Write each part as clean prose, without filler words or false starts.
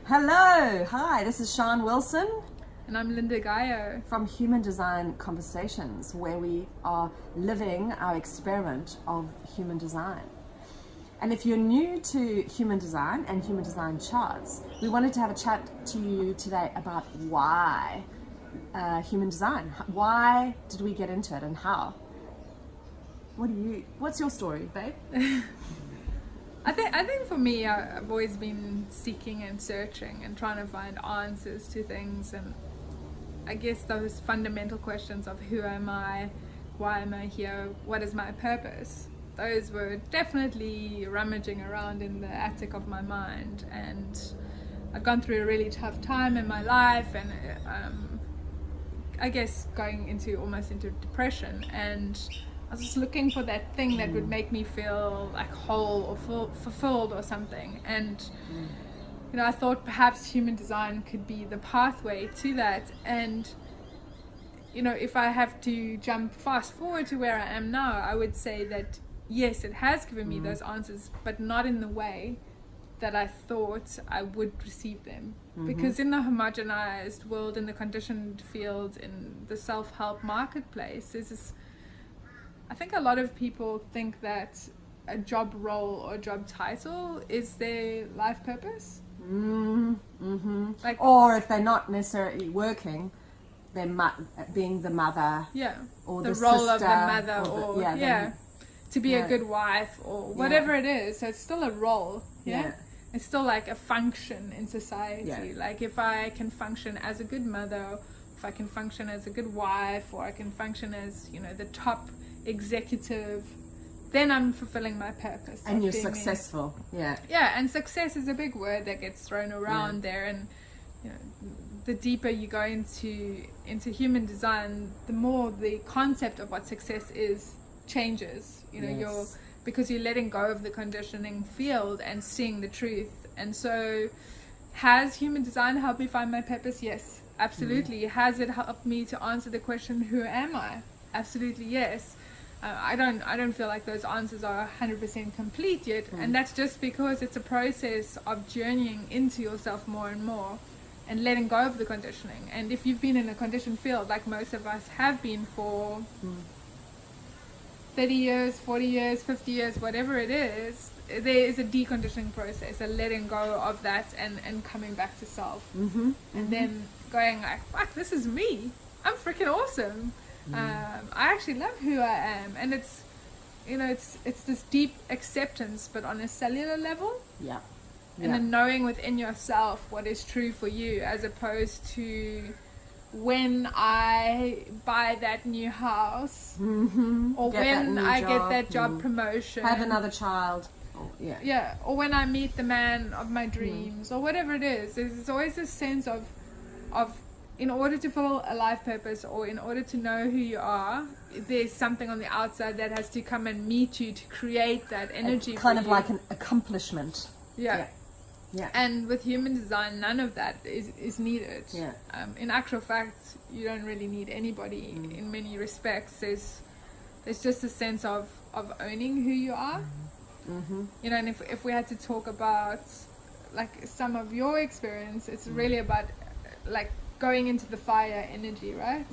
Hello, hi, this is Sian Wilson And I'm Lynda Gaiao. from Human Design Conversations, where we are living our experiment of human design. And if you're new to human design and human design charts, we wanted to have a chat to you today about why human design. Why did we get into it and how? What's your story, babe? I think for me, I've always been seeking and searching and trying to find answers to things, and I guess those fundamental questions of who am I, why am I here, what is my purpose, those were definitely rummaging around in the attic of my mind. And I'd gone through a really tough time in my life, and I guess going almost into depression, and I was just looking for that thing that would make me feel like whole or fulfilled or something. And I thought perhaps human design could be the pathway to that. And if I have to jump fast forward to where I am now, I would say that yes, it has given me those answers, but not in the way that I thought I would receive them. Because in the homogenized world, in the conditioned field, in the self-help marketplace, there's this, I think a lot of people think that a job role or job title is their life purpose. Or if they're not necessarily working, they're being the mother. Yeah. Or the the role sister, of the mother, to be yeah. a good wife or whatever it is. So it's still a role. Yeah. It's still like a function in society. Yeah. Like if I can function as a good mother, if I can function as a good wife, or I can function as, the top executive, then I'm fulfilling my purpose. And you're successful. Yeah, and success is a big word that gets thrown around there. And the deeper you go into human design, the more the concept of what success is changes. Because you're letting go of the conditioning field and seeing the truth. And so has human design helped me find my purpose? Yes, absolutely. Has it helped me to answer the question, who am I? Absolutely, yes. I don't feel like those answers are 100% complete yet, and that's just because it's a process of journeying into yourself more and more and letting go of the conditioning. And if you've been in a conditioned field, like most of us have been for 30 years, 40 years, 50 years, whatever it is, there is a deconditioning process, a letting go of that and coming back to self. And then going like, fuck, this is me. I'm freaking awesome. I actually love who I am, and it's this deep acceptance, but on a cellular level. And then knowing within yourself what is true for you, as opposed to when I buy that new house, or when I get that job promotion, have another child, or when I meet the man of my dreams, or whatever it is. There's always this sense of in order to fulfill a life purpose, or in order to know who you are, there's something on the outside that has to come and meet you to create that energy. Kind of like an accomplishment. Yeah. And with human design, none of that is needed. In actual fact, you don't really need anybody in many respects. There's just a sense of owning who you are. And if we had to talk about like some of your experience, it's really about like going into the fire energy, right?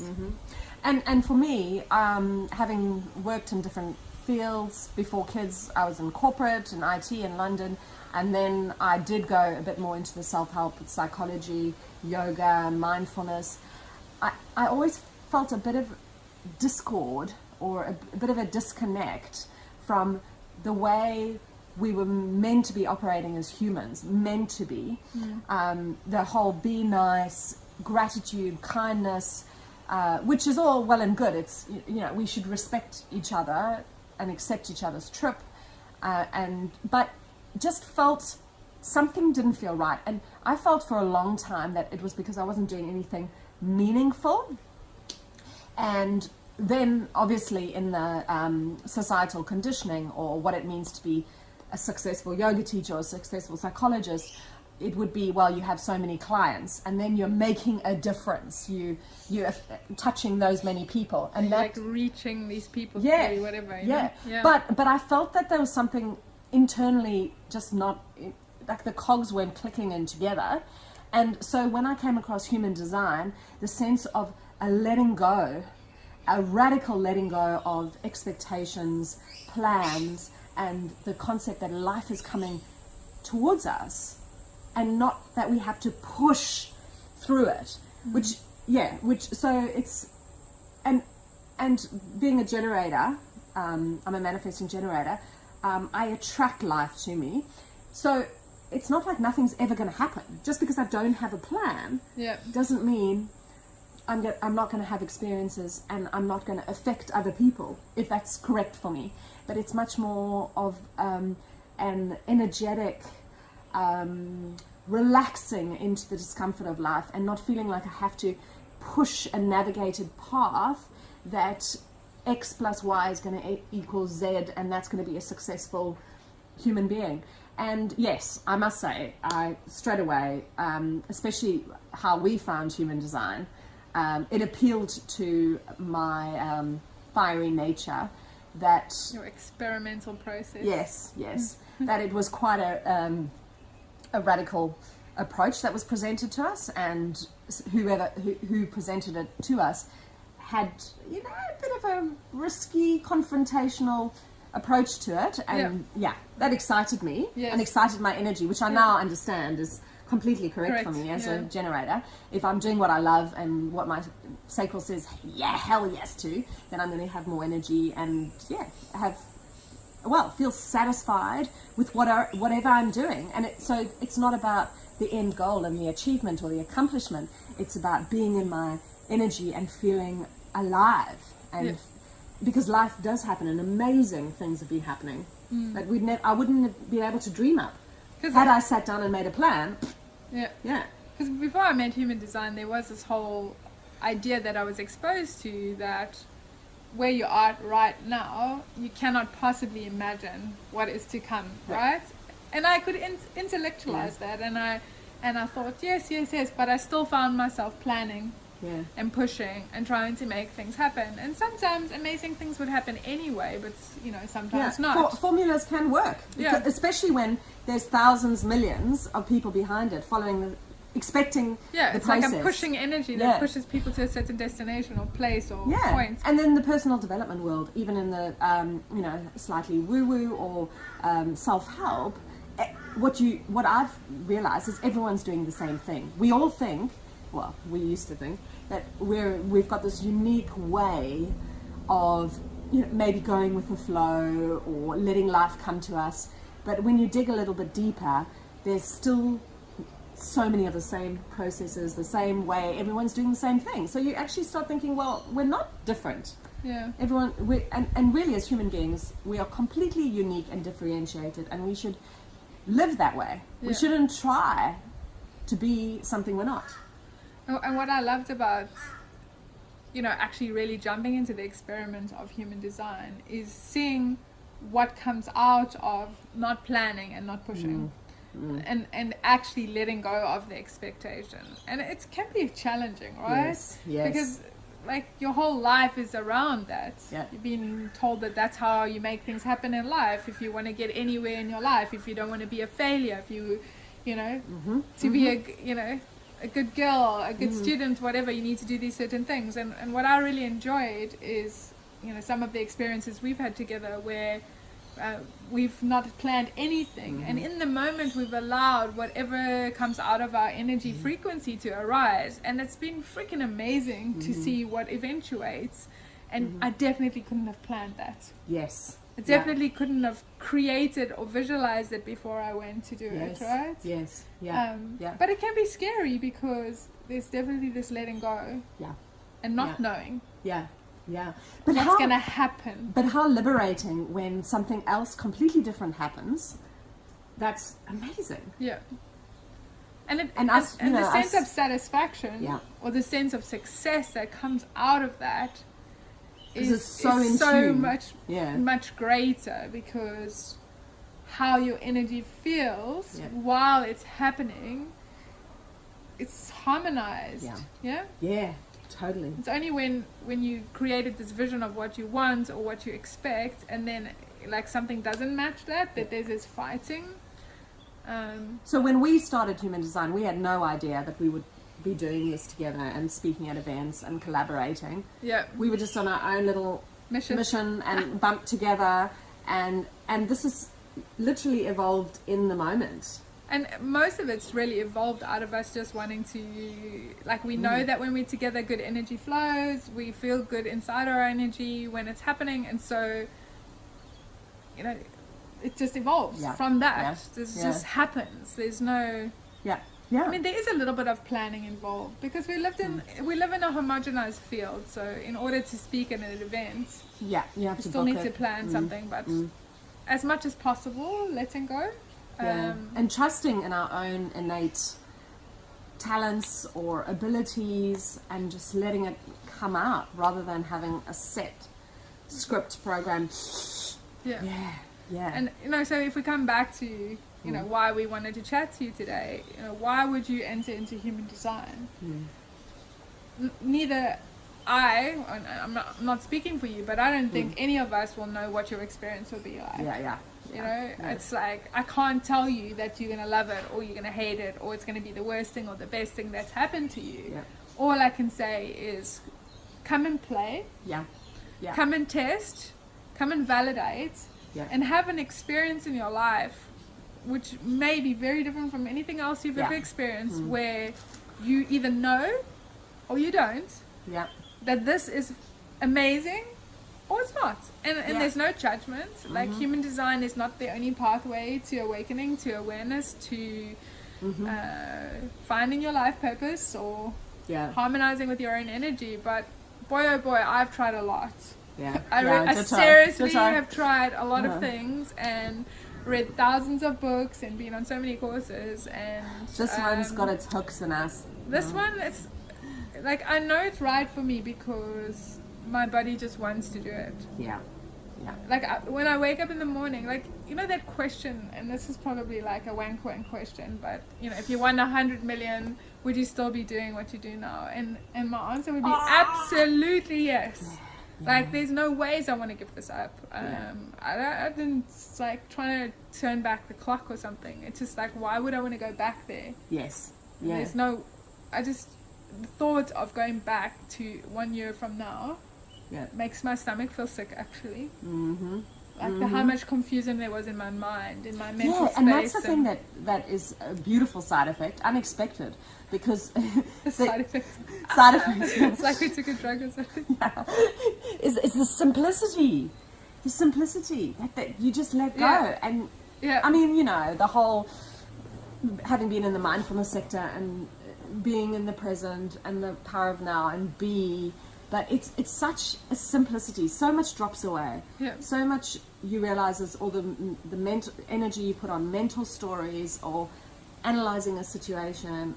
And for me, having worked in different fields before kids, I was in corporate and IT in London, and then I did go a bit more into the self-help, psychology, yoga, mindfulness. I always felt a bit of discord, or a bit of a disconnect from the way we were meant to be operating as humans, the whole be nice, gratitude, kindness, which is all well and good. It's, we should respect each other and accept each other's trip, but just felt something didn't feel right. And I felt for a long time that it was because I wasn't doing anything meaningful. And then obviously in the societal conditioning, or what it means to be a successful yoga teacher or a successful psychologist, it would be, well, you have so many clients, and then you're making a difference. You're touching those many people, and that, like reaching these people, through whatever. But I felt that there was something internally just not like the cogs weren't clicking in together. And so when I came across human design, the sense of a letting go, a radical letting go of expectations, plans, and the concept that life is coming towards us and not that we have to push through it, which so it's, and being a generator, I'm a manifesting generator, I attract life to me. So it's not like nothing's ever going to happen. Just because I don't have a plan doesn't mean I'm not going to have experiences and I'm not going to affect other people, if that's correct for me. But it's much more of an energetic relaxing into the discomfort of life and not feeling like I have to push a navigated path that X plus Y is going to equal Z, and that's going to be a successful human being. And yes, I must say, I straight away, especially how we found human design, it appealed to my fiery nature. That your experimental process. Yes, that it was quite a radical approach that was presented to us, and who presented it to us had, you know, a bit of a risky, confrontational approach to it, and that excited me and excited my energy, which I now understand is completely correct for me as a generator. If I'm doing what I love and what my sacral says, hell yes to, then I'm going to have more energy and feel satisfied with whatever I'm doing. And so it's not about the end goal and the achievement or the accomplishment. It's about being in my energy and feeling alive. And because life does happen and amazing things have been happening that I wouldn't have been able to dream up had I sat down and made a plan. Because before I met human design, there was this whole idea that I was exposed to, that where you are right now, you cannot possibly imagine what is to come, right? And I could intellectualize that, and I thought yes, but I still found myself planning and pushing and trying to make things happen. And sometimes amazing things would happen anyway, but you know, sometimes not. Formulas can work, especially when there's thousands, millions of people behind it following expecting the it's process. like a pushing energy that pushes people to a certain destination or place or point. And then the personal development world, even in the slightly woo-woo or self-help, what I've realized is everyone's doing the same thing. We all think, well, we used to think that we've got this unique way of maybe going with the flow or letting life come to us. But when you dig a little bit deeper, there's still so many of the same processes, the same way, everyone's doing the same thing. So you actually start thinking, well, we're not different. Everyone, and really as human beings, we are completely unique and differentiated, and we should live that way. We shouldn't try to be something we're not. And what I loved about, actually really jumping into the experiment of human design is seeing what comes out of not planning and not pushing. And actually letting go of the expectation. And it can be challenging, right? Yes. Because like your whole life is around that. You've been told that that's how you make things happen in life. If you want to get anywhere in your life, if you don't want to be a failure, if you to be a good girl, a good student, whatever, you need to do these certain things. And what I really enjoyed is some of the experiences we've had together where we've not planned anything, and in the moment we've allowed whatever comes out of our energy frequency to arise, and it's been freaking amazing to see what eventuates. And I definitely couldn't have planned that. I definitely couldn't have created or visualized it before I went to do it, right? But it can be scary because there's definitely this letting go and not knowing But what's going to happen. But how liberating when something else completely different happens. That's amazing. And the sense of satisfaction or the sense of success that comes out of that is so much greater, because how your energy feels while it's happening, it's harmonized. Totally. It's only when you created this vision of what you want or what you expect, and then like something doesn't match that there's this fighting. So when we started Human Design, we had no idea that we would be doing this together and speaking at events and collaborating. Yeah. We were just on our own little mission and bumped together, and this has literally evolved in the moment. And most of it's really evolved out of us just wanting to, like, we know that when we're together, good energy flows. We feel good inside our energy when it's happening. And so, you know, it just evolves from that. Yeah. This just happens. There's no... Yeah. Yeah. I mean, there is a little bit of planning involved because we live in a homogenized field. So in order to speak at an event, you have you to still need to plan something. But as much as possible, letting go. And trusting in our own innate talents or abilities and just letting it come out rather than having a set script program. Yeah. And, you know, so if we come back to, you know, why we wanted to chat to you today, you know, why would you enter into Human Design? Neither I'm not speaking for you, but I don't think any of us will know what your experience will be like. You know, it's like, I can't tell you that you're going to love it or you're going to hate it or it's going to be the worst thing or the best thing that's happened to you. All I can say is come and play. Come and test. Come and validate. And have an experience in your life which may be very different from anything else you've ever experienced, where you either know or you don't that this is amazing or it's not, and there's no judgment. Like, Human Design is not the only pathway to awakening, to awareness, to finding your life purpose or harmonizing with your own energy. But boy oh boy, I've tried a lot. I seriously have tried a lot of things and read thousands of books and been on so many courses, and this one's got its hooks in us. This one, it's like, I know it's right for me because my body just wants to do it. Like, when I wake up in the morning, like, you know that question, and this is probably like a wank question, but, you know, if you won 100 million, would you still be doing what you do now? And my answer would be absolutely yes. Like, there's no ways I want to give this up. I didn't, like, trying to turn back the clock or something. It's just like, why would I want to go back there? There's no, the thought of going back to 1 year from now makes my stomach feel sick, actually. Like, how much confusion there was in my mind, in my mental space. And that's the thing that is a beautiful side effect, unexpected, because side effect. It's like we took a drug or something. It's the simplicity that you just let go. And I mean, you know, the whole having been in the mindfulness sector and being in the present and the power of now and but it's such a simplicity. So much drops away. So much you realize is all the mental energy you put on mental stories or analyzing a situation,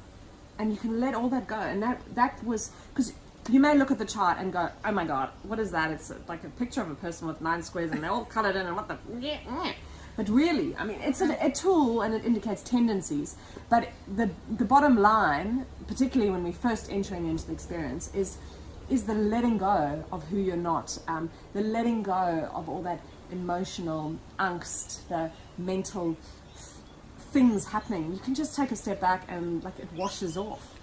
and you can let all that go. And that was, because you may look at the chart and go, oh my god, what is that? It's like a picture of a person with 9 squares and they're all colored in, and what the... But really, I mean, it's a tool and it indicates tendencies. But the bottom line, particularly when we're first entering into the experience, is the letting go of who you're not, the letting go of all that emotional angst, the mental things happening. You can just take a step back and, like, it washes off.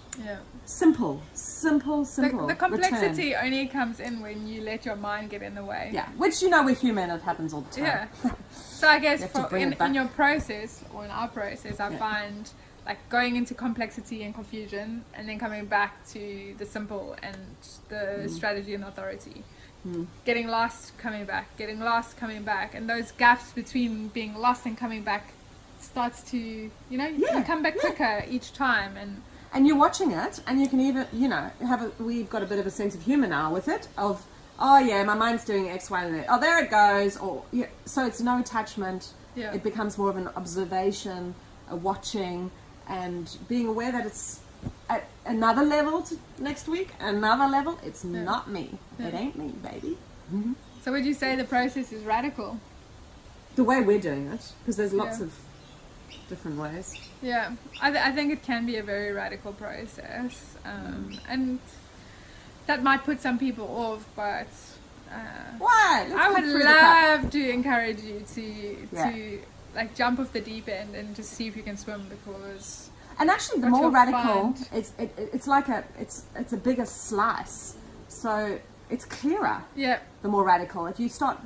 Simple. The complexity only comes in when you let your mind get in the way. Which, you know, we're human, it happens all the time. So I guess in your process, or in our process, I find, like, going into complexity and confusion and then coming back to the simple and the strategy and authority. Getting lost, coming back, getting lost, coming back, and those gaps between being lost and coming back starts to, you know, you come back quicker each time. And you're watching it, and you can even, you know, we've got a bit of a sense of humor now with it, of, oh yeah, my mind's doing X, Y, and Z. Oh, there it goes. Or so it's no attachment. It becomes more of an observation, a watching, and being aware that it's at another level to next week, another level. It's not me. It ain't me, baby. So would you say the process is radical? The way we're doing it, because there's lots of different ways. I think it can be a very radical process, and that might put some people off, but why? I would love to encourage you to like jump off the deep end and just see if you can swim, because And actually, the what more you'll radical, find- it's like it's a bigger slice, so it's clearer. yeah, The more radical, if you start,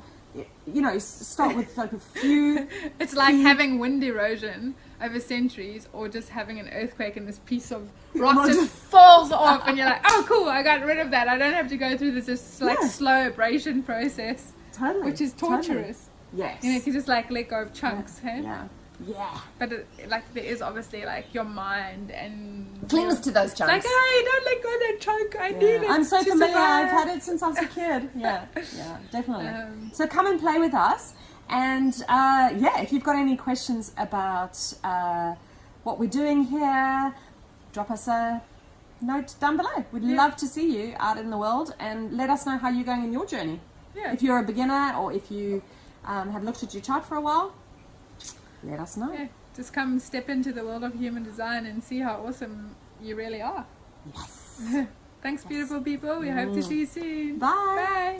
start with like a few. it's like having wind erosion over centuries, or just having an earthquake and this piece of rock Well, just falls off, and you're like, oh cool, I got rid of that. I don't have to go through this like Yeah. slow abrasion process, Totally, which is totally. torturous. Yes. You know, you can just like let go of chunks, hey? Yeah. Yeah. But like there is obviously like your mind and Clings to those it's like, chunks. hey, don't let go of that chunk. I need it. I'm so to familiar. I've survive." had it since I was a kid. Yeah, definitely. Um, So come and play with us. And if you've got any questions about what we're doing here, drop us a note down below. We'd love to see you out in the world, and let us know how you're going in your journey. Yeah. If you're a beginner, or if you have looked at your chart for a while, let us know. Yeah, just come step into the world of human design and see how awesome you really are. Yes. Thanks, beautiful people. We hope to see you soon. Bye. Bye.